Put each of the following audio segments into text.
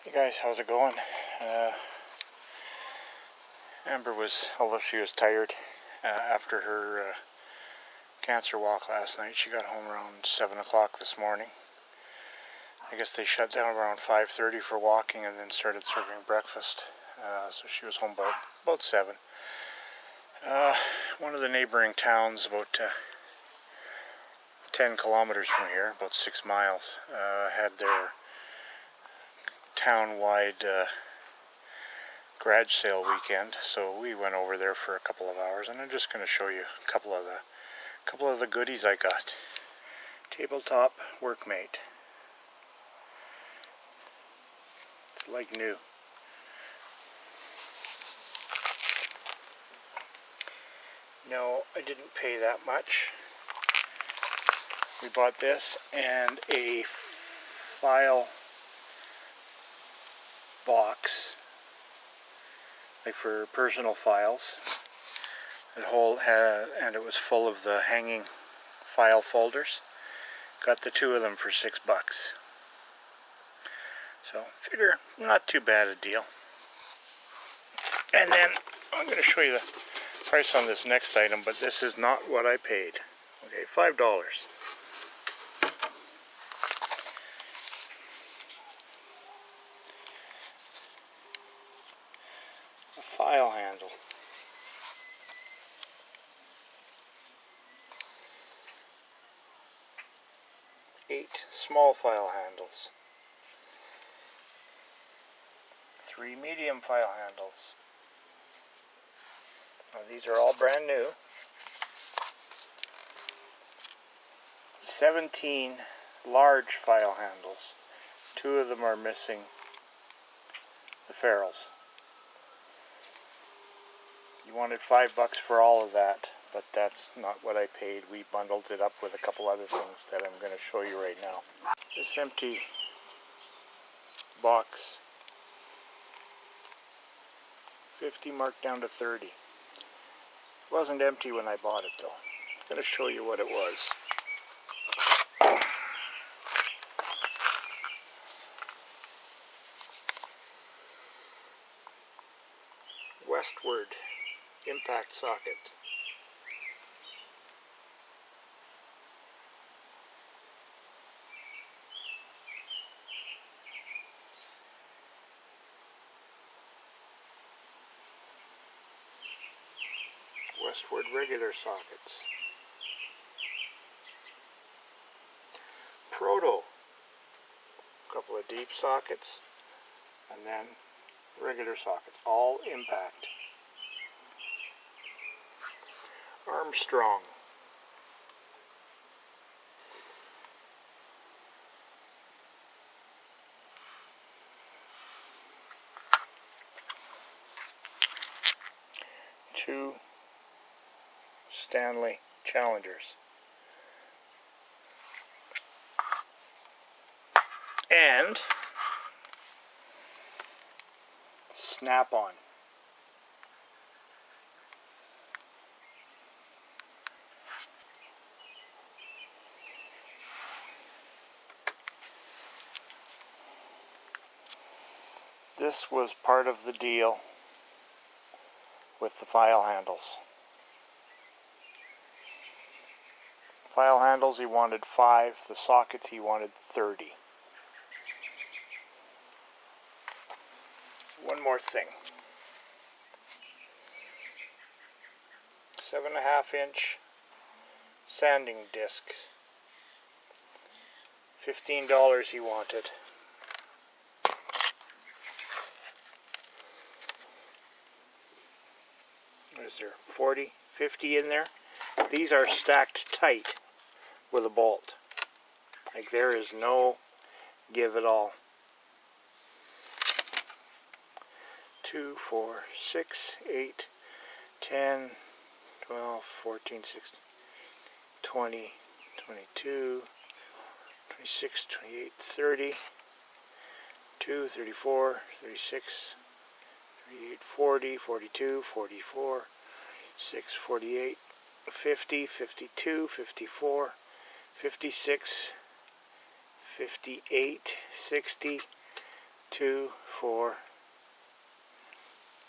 Hey guys, how's it going? Amber was, although she was tired after her cancer walk last night, she got home around 7 o'clock this morning. I guess they shut down around 5:30 for walking and then started serving breakfast. So she was home about 7. One of the neighboring towns, about 10 kilometers from here, about 6 miles, had their town-wide garage sale weekend, so we went over there for a couple of hours, and I'm just going to show you a couple of the goodies I got. Tabletop workmate. It's like new. No, I didn't pay that much. We bought this and a file box, like for personal files. And it was full of the hanging file folders. Got the 2 of them for $6. So figure not too bad a deal. And then I'm going to show you the price on this next item, but this is not what I paid. Okay, $5. A file handle. 8 small file handles. 3 medium file handles. Now, these are all brand new. 17 large file handles. 2 of them are missing the ferrules. You wanted $5 for all of that, but that's not what I paid. We bundled it up with a couple other things that I'm going to show you right now. This empty box, 50 marked down to 30. It wasn't empty when I bought it though. I'm going to show you what it was. Westward impact socket. Westward regular sockets. Proto. A couple of deep sockets. And then regular sockets. All impact. Armstrong. Two Stanley Challengers. And Snap-on. This was part of the deal with the file handles. File handles he wanted 5, the sockets he wanted 30. One more thing. 7.5-inch sanding disc. $15 he wanted. Is there 40, 50 in there? These are stacked tight with a bolt. Like there is no give at all. 2, 4, 6, 8, 10, 12, 14, 16, 20, 22, 26, 28, 30, 2, 34, 36, 38, 40, 42, 44, 6, 48, 50, 52, 54, 56, 58, 60, 2, 4,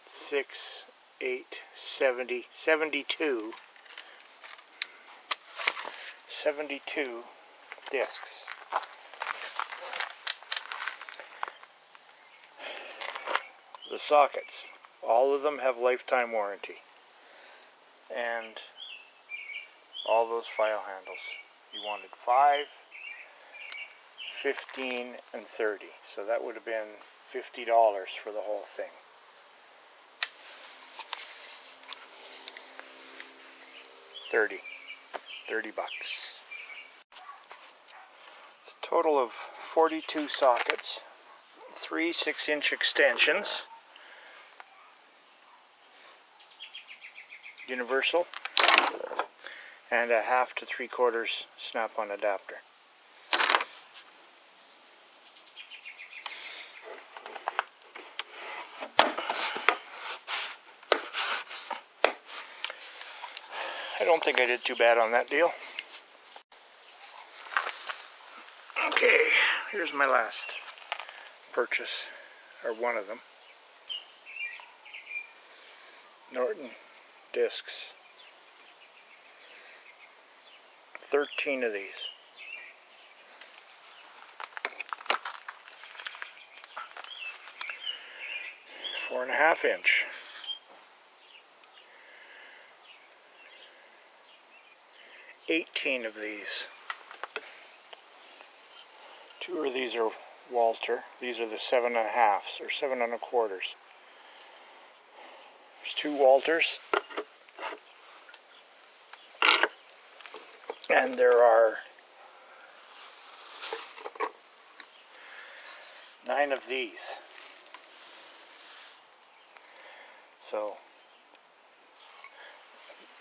6, 8, 70, 72. 72 discs. The sockets, all of them have lifetime warranty, and all those file handles. You wanted 5, 15, and 30, so that would have been $50 for the whole thing. $30 bucks. It's a total of 42 sockets, 3 6-inch extensions, universal, and a 1/2 to 3/4 snap-on adapter. I don't think I did too bad on that deal. Okay, here's my last purchase, or one of them. Norton discs. 13 of these. Four and a 1/2 inch. 18 of these. 2 of these are Walter. These are the 7 1/2s or 7 1/4. There's 2 Walters. And there are 9 of these. So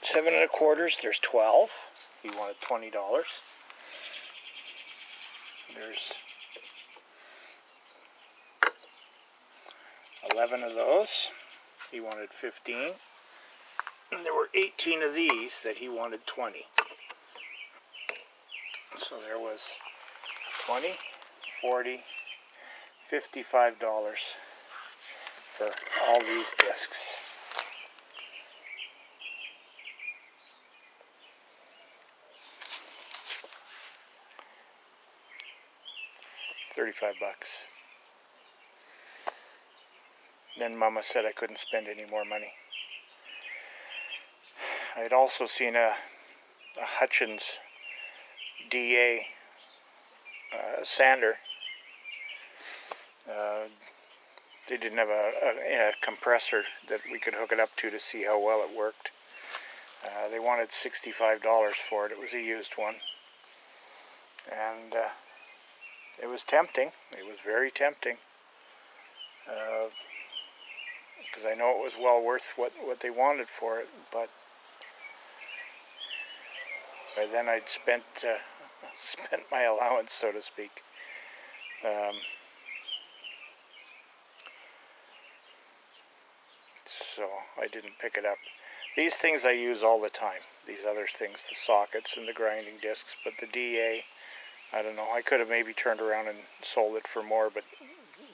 7 1/4, there's 12. He wanted $20. There's 11 of those. He wanted 15. And there were 18 of these that he wanted 20. So there was 20, 40, $55 for all these discs. $35 bucks. Then Mama said I couldn't spend any more money. I had also seen a Hutchins DA sander. They didn't have a compressor that we could hook it up to see how well it worked. They wanted $65 for it. It was a used one. And it was tempting. It was very tempting. Because I know it was well worth what they wanted for it. But by then I'd spent my allowance, so to speak. So I didn't pick it up. These things I use all the time. These other things, the sockets and the grinding discs, but the DA, I don't know. I could have maybe turned around and sold it for more, but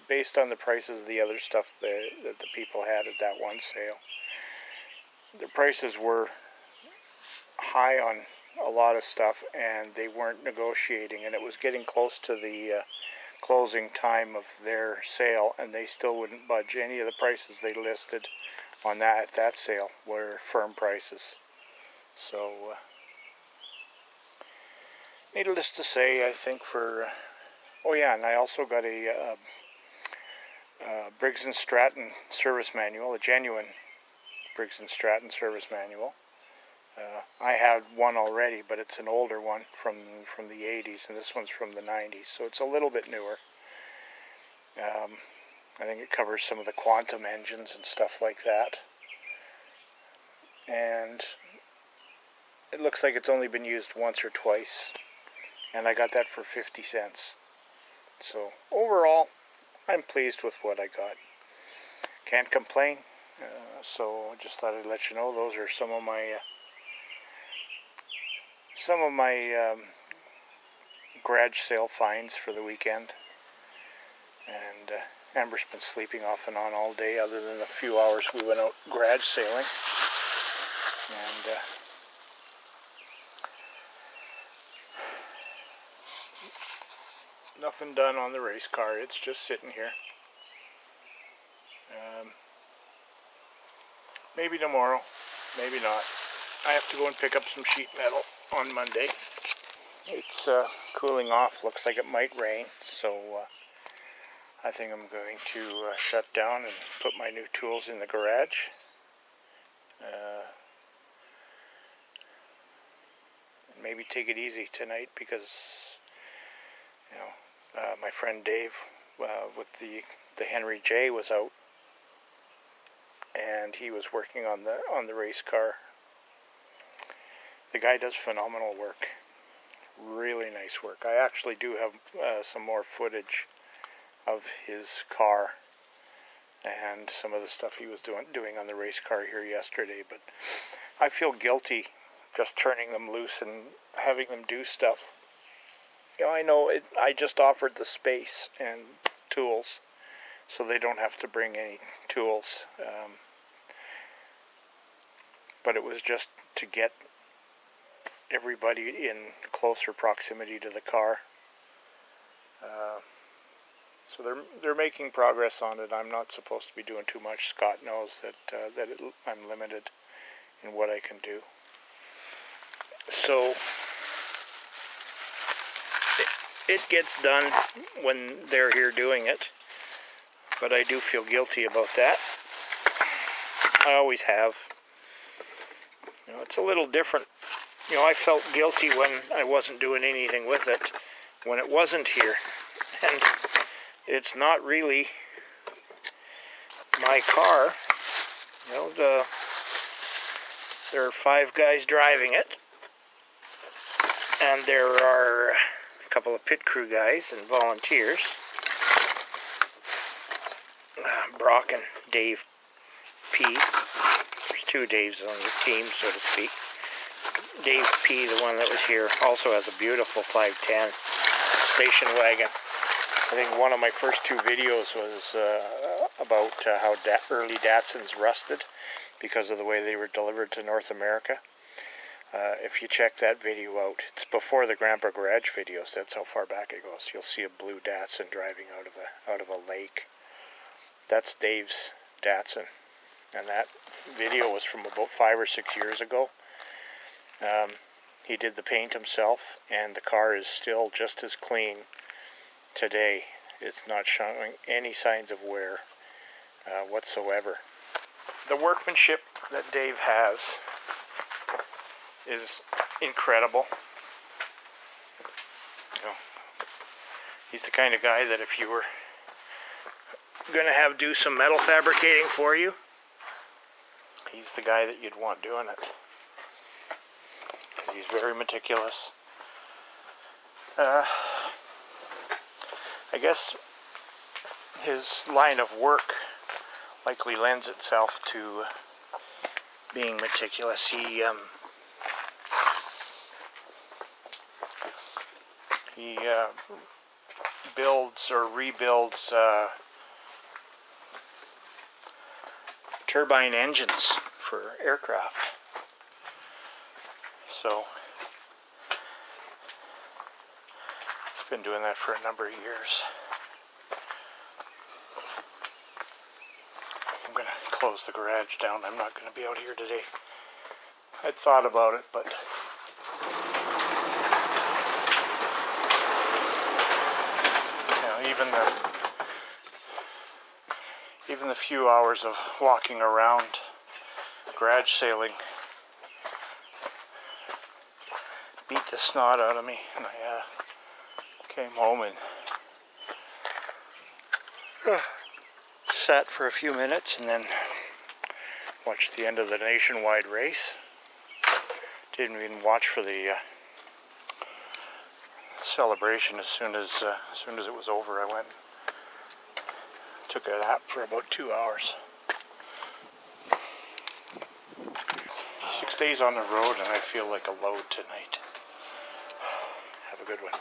based on the prices of the other stuff that the people had at that one sale, the prices were high on a lot of stuff, and they weren't negotiating, and it was getting close to the closing time of their sale, and they still wouldn't budge. Any of the prices they listed on that at that sale were firm prices. So needless to say, I think for oh yeah, and I also got a Briggs & Stratton service manual, a genuine Briggs & Stratton service manual. I had one already, but it's an older one from the 80s, and this one's from the 90s, so it's a little bit newer. I think it covers some of the quantum engines and stuff like that. And it looks like it's only been used once or twice, and I got that for 50 cents. So overall, I'm pleased with what I got. Can't complain. So I just thought I'd let you know those are some of my garage sale finds for the weekend. And Amber's been sleeping off and on all day, other than the few hours we went out garage sailing. And nothing done on the race car. It's just sitting here. Maybe tomorrow, maybe not. I have to go and pick up some sheet metal on Monday. It's cooling off. Looks like it might rain, so I think I'm going to shut down and put my new tools in the garage. Maybe take it easy tonight, because my friend Dave with the Henry J was out, and he was working on the race car. The guy does phenomenal work. Really nice work. I actually do have some more footage of his car and some of the stuff he was doing on the race car here yesterday, but I feel guilty just turning them loose and having them do stuff. I know I just offered the space and tools, so they don't have to bring any tools. But it was just to get everybody in closer proximity to the car. So they're making progress on it. I'm not supposed to be doing too much. Scott knows that I'm limited in what I can do. So it gets done when they're here doing it, but I do feel guilty about that. I always have. It's a little different. I felt guilty when I wasn't doing anything with it, when it wasn't here. And it's not really my car. There are 5 guys driving it, and there are a couple of pit crew guys and volunteers. Brock and Dave P. There's 2 Daves on the team, so to speak. Dave P., the one that was here, also has a beautiful 510 station wagon. I think one of my first 2 videos was about how early Datsuns rusted because of the way they were delivered to North America. If you check that video out, it's before the Grampa garage videos. That's how far back it goes. You'll see a blue Datsun driving out of a lake. That's Dave's Datsun, and that video was from about 5 or 6 years ago. He did the paint himself, and the car is still just as clean today. It's not showing any signs of wear whatsoever. The workmanship that Dave has is incredible. He's the kind of guy that if you were going to do some metal fabricating for you, he's the guy that you'd want doing it. He's very meticulous. I guess his line of work likely lends itself to being meticulous. He builds or rebuilds turbine engines for aircraft. So he's been doing that for a number of years. I'm going to close the garage down. I'm not going to be out here today. I'd thought about it, but even the few hours of walking around garage sailing beat the snot out of me, and I came home and sat for a few minutes and then watched the end of the nationwide race. Didn't even watch for the celebration. As soon as it was over, I went and took a nap for about 2 hours. 6 days on the road, and I feel like a load tonight. Have a good one.